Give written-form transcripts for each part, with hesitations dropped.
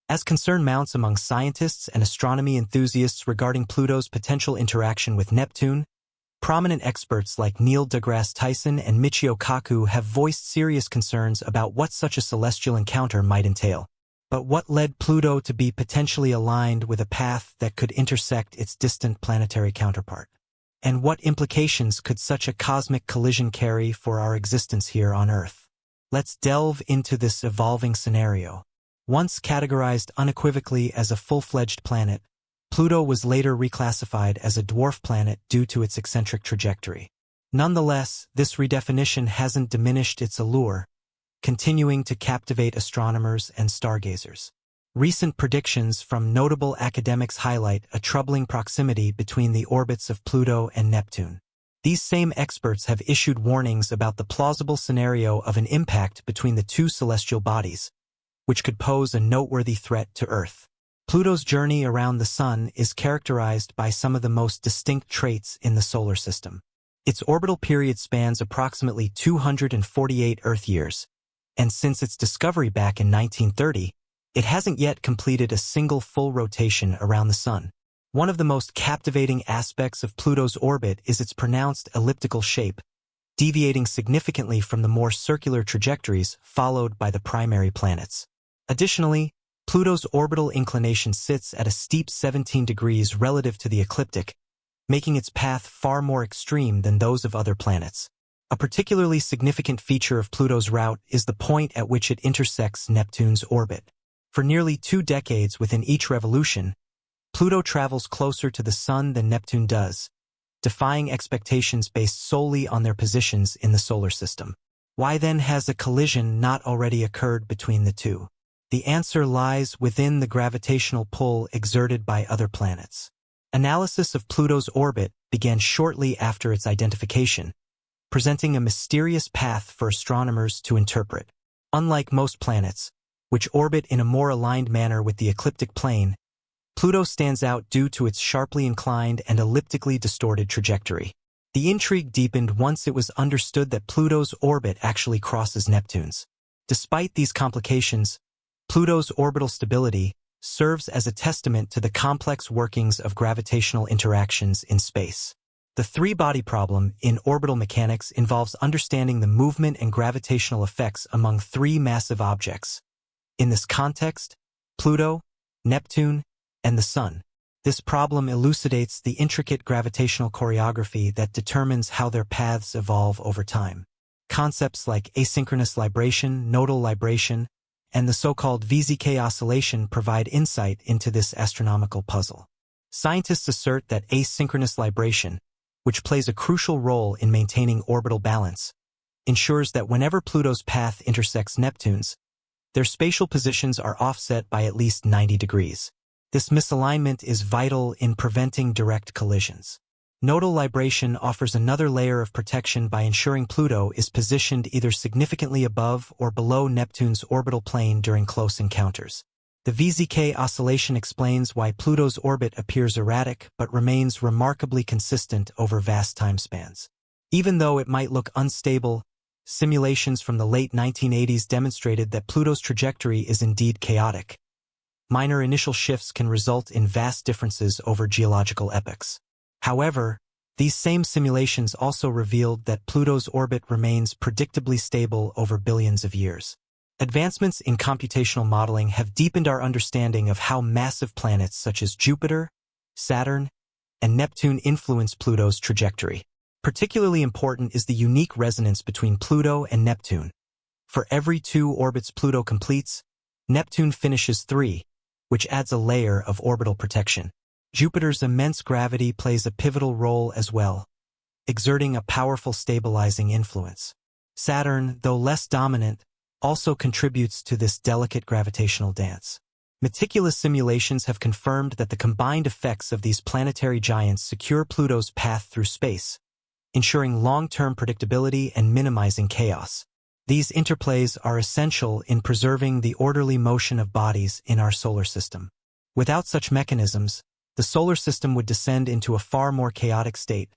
As concern mounts among scientists and astronomy enthusiasts regarding Pluto's potential interaction with Neptune, prominent experts like Neil deGrasse Tyson and Michio Kaku have voiced serious concerns about what such a celestial encounter might entail. But what led Pluto to be potentially aligned with a path that could intersect its distant planetary counterpart? And what implications could such a cosmic collision carry for our existence here on Earth? Let's delve into this evolving scenario. Once categorized unequivocally as a full-fledged planet, Pluto was later reclassified as a dwarf planet due to its eccentric trajectory. Nonetheless, this redefinition hasn't diminished its allure, continuing to captivate astronomers and stargazers. Recent predictions from notable academics highlight a troubling proximity between the orbits of Pluto and Neptune. These same experts have issued warnings about the plausible scenario of an impact between the two celestial bodies, which could pose a noteworthy threat to Earth. Pluto's journey around the Sun is characterized by some of the most distinct traits in the solar system. Its orbital period spans approximately 248 Earth years, and since its discovery back in 1930, it hasn't yet completed a single full rotation around the Sun. One of the most captivating aspects of Pluto's orbit is its pronounced elliptical shape, deviating significantly from the more circular trajectories followed by the primary planets. Additionally, Pluto's orbital inclination sits at a steep 17 degrees relative to the ecliptic, making its path far more extreme than those of other planets. A particularly significant feature of Pluto's route is the point at which it intersects Neptune's orbit. For nearly 2 decades within each revolution, Pluto travels closer to the Sun than Neptune does, defying expectations based solely on their positions in the solar system. Why then has a collision not already occurred between the two? The answer lies within the gravitational pull exerted by other planets. Analysis of Pluto's orbit began shortly after its identification, presenting a mysterious path for astronomers to interpret. Unlike most planets, which orbit in a more aligned manner with the ecliptic plane, Pluto stands out due to its sharply inclined and elliptically distorted trajectory. The intrigue deepened once it was understood that Pluto's orbit actually crosses Neptune's. Despite these complications, Pluto's orbital stability serves as a testament to the complex workings of gravitational interactions in space. The three-body problem in orbital mechanics involves understanding the movement and gravitational effects among 3 massive objects. In this context, Pluto, Neptune, and the Sun. This problem elucidates the intricate gravitational choreography that determines how their paths evolve over time. Concepts like asynchronous libration, nodal libration, and the so-called VZK oscillation provide insight into this astronomical puzzle. Scientists assert that asynchronous libration, which plays a crucial role in maintaining orbital balance, ensures that whenever Pluto's path intersects Neptune's, their spatial positions are offset by at least 90 degrees. This misalignment is vital in preventing direct collisions. Nodal libration offers another layer of protection by ensuring Pluto is positioned either significantly above or below Neptune's orbital plane during close encounters. The VZK oscillation explains why Pluto's orbit appears erratic but remains remarkably consistent over vast time spans. Even though it might look unstable, simulations from the late 1980s demonstrated that Pluto's trajectory is indeed chaotic. Minor initial shifts can result in vast differences over geological epochs. However, these same simulations also revealed that Pluto's orbit remains predictably stable over billions of years. Advancements in computational modeling have deepened our understanding of how massive planets such as Jupiter, Saturn, and Neptune influence Pluto's trajectory. Particularly important is the unique resonance between Pluto and Neptune. For every 2 orbits Pluto completes, Neptune finishes 3, which adds a layer of orbital protection. Jupiter's immense gravity plays a pivotal role as well, exerting a powerful stabilizing influence. Saturn, though less dominant, also contributes to this delicate gravitational dance. Meticulous simulations have confirmed that the combined effects of these planetary giants secure Pluto's path through space, ensuring long-term predictability and minimizing chaos. These interplays are essential in preserving the orderly motion of bodies in our solar system. Without such mechanisms, the solar system would descend into a far more chaotic state,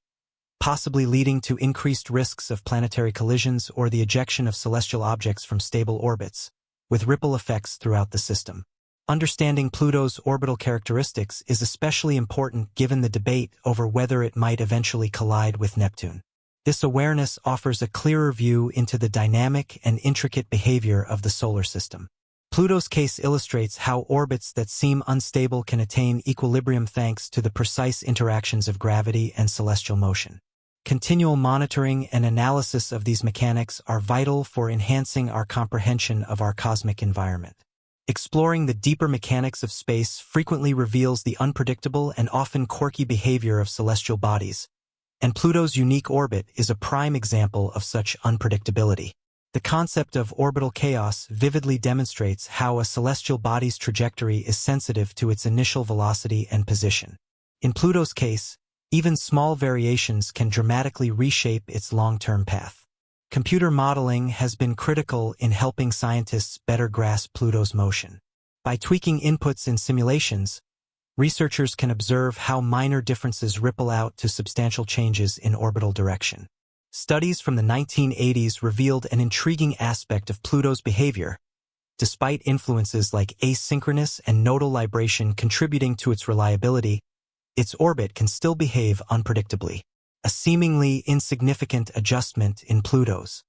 possibly leading to increased risks of planetary collisions or the ejection of celestial objects from stable orbits, with ripple effects throughout the system. Understanding Pluto's orbital characteristics is especially important given the debate over whether it might eventually collide with Neptune. This awareness offers a clearer view into the dynamic and intricate behavior of the solar system. Pluto's case illustrates how orbits that seem unstable can attain equilibrium thanks to the precise interactions of gravity and celestial motion. Continual monitoring and analysis of these mechanics are vital for enhancing our comprehension of our cosmic environment. Exploring the deeper mechanics of space frequently reveals the unpredictable and often quirky behavior of celestial bodies, and Pluto's unique orbit is a prime example of such unpredictability. The concept of orbital chaos vividly demonstrates how a celestial body's trajectory is sensitive to its initial velocity and position. In Pluto's case, even small variations can dramatically reshape its long-term path. Computer modeling has been critical in helping scientists better grasp Pluto's motion. By tweaking inputs in simulations, researchers can observe how minor differences ripple out to substantial changes in orbital direction. Studies from the 1980s revealed an intriguing aspect of Pluto's behavior, despite influences like asynchronous and nodal libration contributing to its reliability. Its orbit can still behave unpredictably. A seemingly insignificant adjustment in Pluto's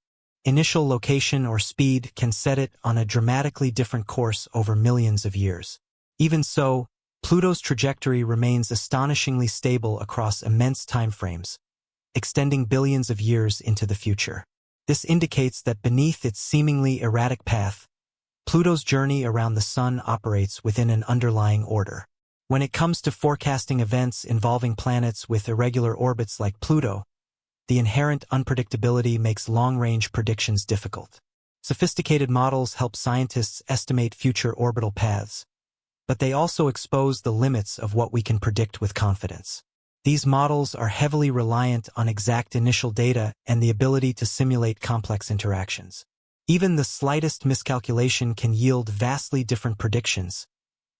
initial location or speed can set it on a dramatically different course over millions of years. Even so, Pluto's trajectory remains astonishingly stable across immense timeframes, extending billions of years into the future. This indicates that beneath its seemingly erratic path, Pluto's journey around the Sun operates within an underlying order. When it comes to forecasting events involving planets with irregular orbits like Pluto, the inherent unpredictability makes long-range predictions difficult. Sophisticated models help scientists estimate future orbital paths, but they also expose the limits of what we can predict with confidence. These models are heavily reliant on exact initial data and the ability to simulate complex interactions. Even the slightest miscalculation can yield vastly different predictions,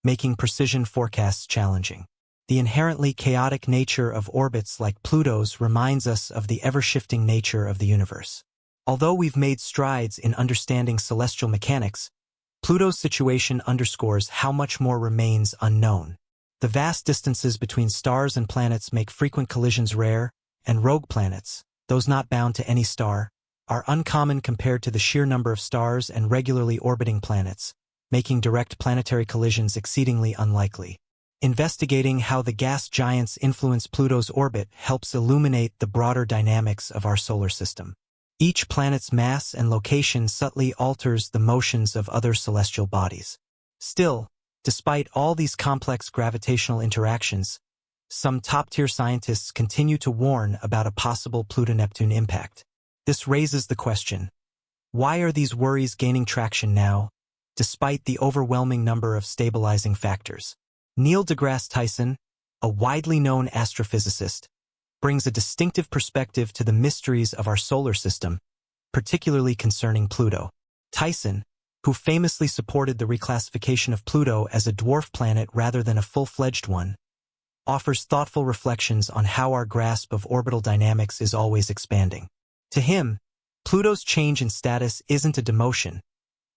making precision forecasts challenging. The inherently chaotic nature of orbits like Pluto's reminds us of the ever-shifting nature of the universe. Although we've made strides in understanding celestial mechanics, Pluto's situation underscores how much more remains unknown. The vast distances between stars and planets make frequent collisions rare, and rogue planets, those not bound to any star, are uncommon compared to the sheer number of stars and regularly orbiting planets, making direct planetary collisions exceedingly unlikely. Investigating how the gas giants influence Pluto's orbit helps illuminate the broader dynamics of our solar system. Each planet's mass and location subtly alters the motions of other celestial bodies. Still, despite all these complex gravitational interactions, some top-tier scientists continue to warn about a possible Pluto-Neptune impact. This raises the question, why are these worries gaining traction now, despite the overwhelming number of stabilizing factors? Neil deGrasse Tyson, a widely known astrophysicist, brings a distinctive perspective to the mysteries of our solar system, particularly concerning Pluto. Tyson, who famously supported the reclassification of Pluto as a dwarf planet rather than a full-fledged one, offers thoughtful reflections on how our grasp of orbital dynamics is always expanding. To him, Pluto's change in status isn't a demotion,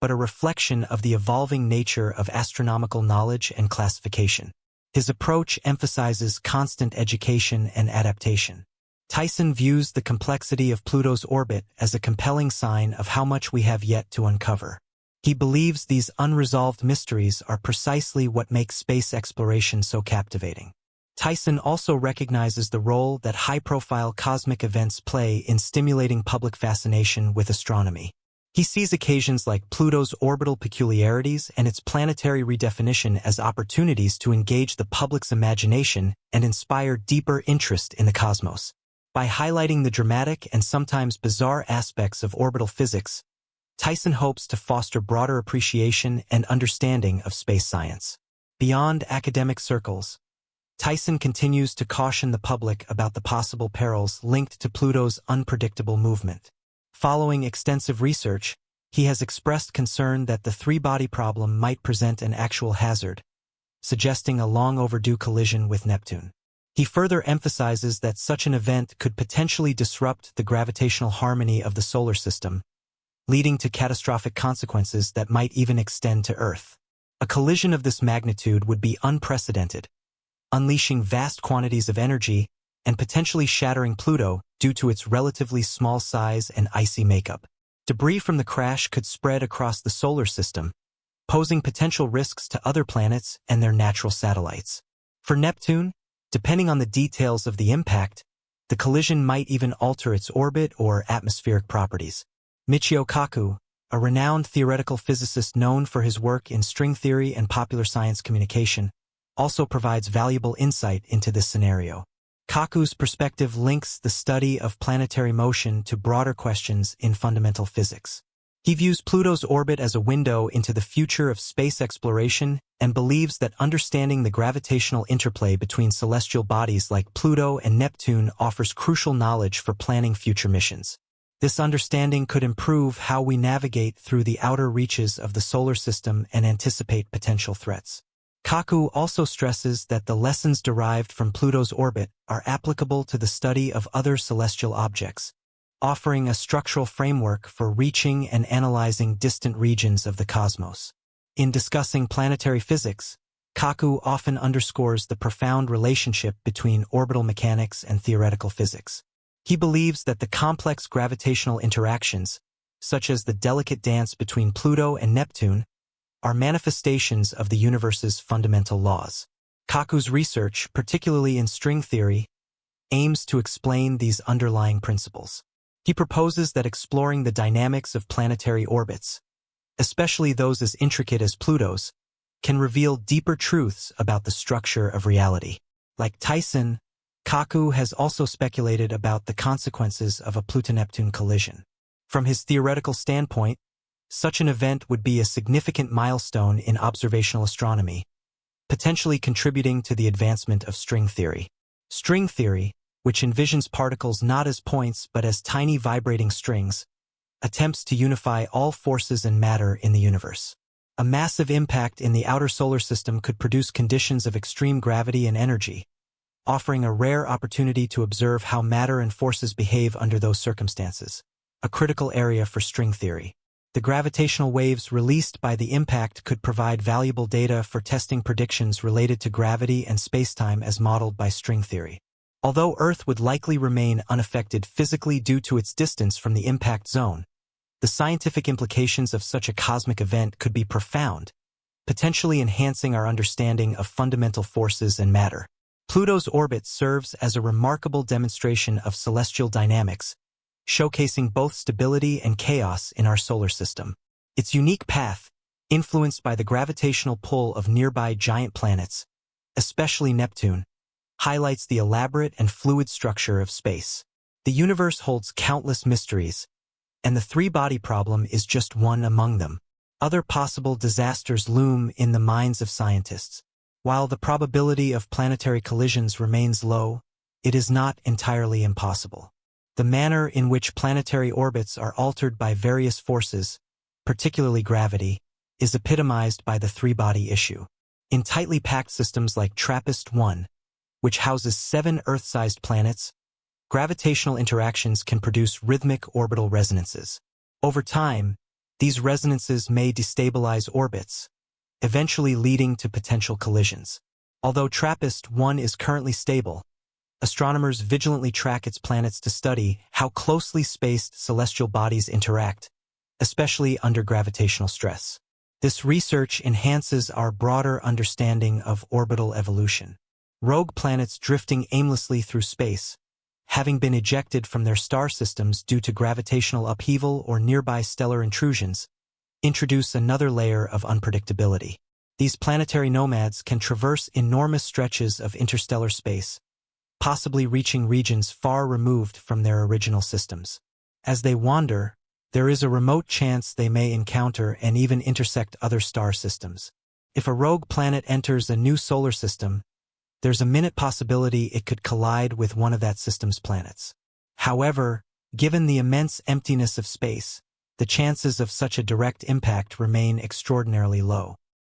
but a reflection of the evolving nature of astronomical knowledge and classification. His approach emphasizes constant education and adaptation. Tyson views the complexity of Pluto's orbit as a compelling sign of how much we have yet to uncover. He believes these unresolved mysteries are precisely what makes space exploration so captivating. Tyson also recognizes the role that high-profile cosmic events play in stimulating public fascination with astronomy. He sees occasions like Pluto's orbital peculiarities and its planetary redefinition as opportunities to engage the public's imagination and inspire deeper interest in the cosmos. By highlighting the dramatic and sometimes bizarre aspects of orbital physics, Tyson hopes to foster broader appreciation and understanding of space science. Beyond academic circles, Tyson continues to caution the public about the possible perils linked to Pluto's unpredictable movement. Following extensive research, he has expressed concern that the three-body problem might present an actual hazard, suggesting a long-overdue collision with Neptune. He further emphasizes that such an event could potentially disrupt the gravitational harmony of the solar system, leading to catastrophic consequences that might even extend to Earth. A collision of this magnitude would be unprecedented, unleashing vast quantities of energy and potentially shattering Pluto due to its relatively small size and icy makeup. Debris from the crash could spread across the solar system, posing potential risks to other planets and their natural satellites. For Neptune, depending on the details of the impact, the collision might even alter its orbit or atmospheric properties. Michio Kaku, a renowned theoretical physicist known for his work in string theory and popular science communication, also provides valuable insight into this scenario. Kaku's perspective links the study of planetary motion to broader questions in fundamental physics. He views Pluto's orbit as a window into the future of space exploration and believes that understanding the gravitational interplay between celestial bodies like Pluto and Neptune offers crucial knowledge for planning future missions. This understanding could improve how we navigate through the outer reaches of the solar system and anticipate potential threats. Kaku also stresses that the lessons derived from Pluto's orbit are applicable to the study of other celestial objects, offering a structural framework for reaching and analyzing distant regions of the cosmos. In discussing planetary physics, Kaku often underscores the profound relationship between orbital mechanics and theoretical physics. He believes that the complex gravitational interactions, such as the delicate dance between Pluto and Neptune, are manifestations of the universe's fundamental laws. Kaku's research, particularly in string theory, aims to explain these underlying principles. He proposes that exploring the dynamics of planetary orbits, especially those as intricate as Pluto's, can reveal deeper truths about the structure of reality. Like Tyson, Kaku has also speculated about the consequences of a Pluto-Neptune collision. From his theoretical standpoint, such an event would be a significant milestone in observational astronomy, potentially contributing to the advancement of string theory. String theory, which envisions particles not as points but as tiny vibrating strings, attempts to unify all forces and matter in the universe. A massive impact in the outer solar system could produce conditions of extreme gravity and energy, offering a rare opportunity to observe how matter and forces behave under those circumstances, a critical area for string theory. The gravitational waves released by the impact could provide valuable data for testing predictions related to gravity and spacetime as modeled by string theory. Although Earth would likely remain unaffected physically due to its distance from the impact zone, the scientific implications of such a cosmic event could be profound, potentially enhancing our understanding of fundamental forces and matter. Pluto's orbit serves as a remarkable demonstration of celestial dynamics, showcasing both stability and chaos in our solar system. Its unique path, influenced by the gravitational pull of nearby giant planets, especially Neptune, highlights the elaborate and fluid structure of space. The universe holds countless mysteries, and the three-body problem is just one among them. Other possible disasters loom in the minds of scientists. While the probability of planetary collisions remains low, it is not entirely impossible. The manner in which planetary orbits are altered by various forces, particularly gravity, is epitomized by the three-body issue. In tightly packed systems like TRAPPIST-1, which houses 7 Earth-sized planets, gravitational interactions can produce rhythmic orbital resonances. Over time, these resonances may destabilize orbits, eventually leading to potential collisions. Although TRAPPIST-1 is currently stable, astronomers vigilantly track its planets to study how closely spaced celestial bodies interact, especially under gravitational stress. This research enhances our broader understanding of orbital evolution. Rogue planets drifting aimlessly through space, having been ejected from their star systems due to gravitational upheaval or nearby stellar intrusions, introduce another layer of unpredictability. These planetary nomads can traverse enormous stretches of interstellar space, possibly reaching regions far removed from their original systems. As they wander, there is a remote chance they may encounter and even intersect other star systems. If a rogue planet enters a new solar system, there's a minute possibility it could collide with one of that system's planets. However, given the immense emptiness of space, the chances of such a direct impact remain extraordinarily low.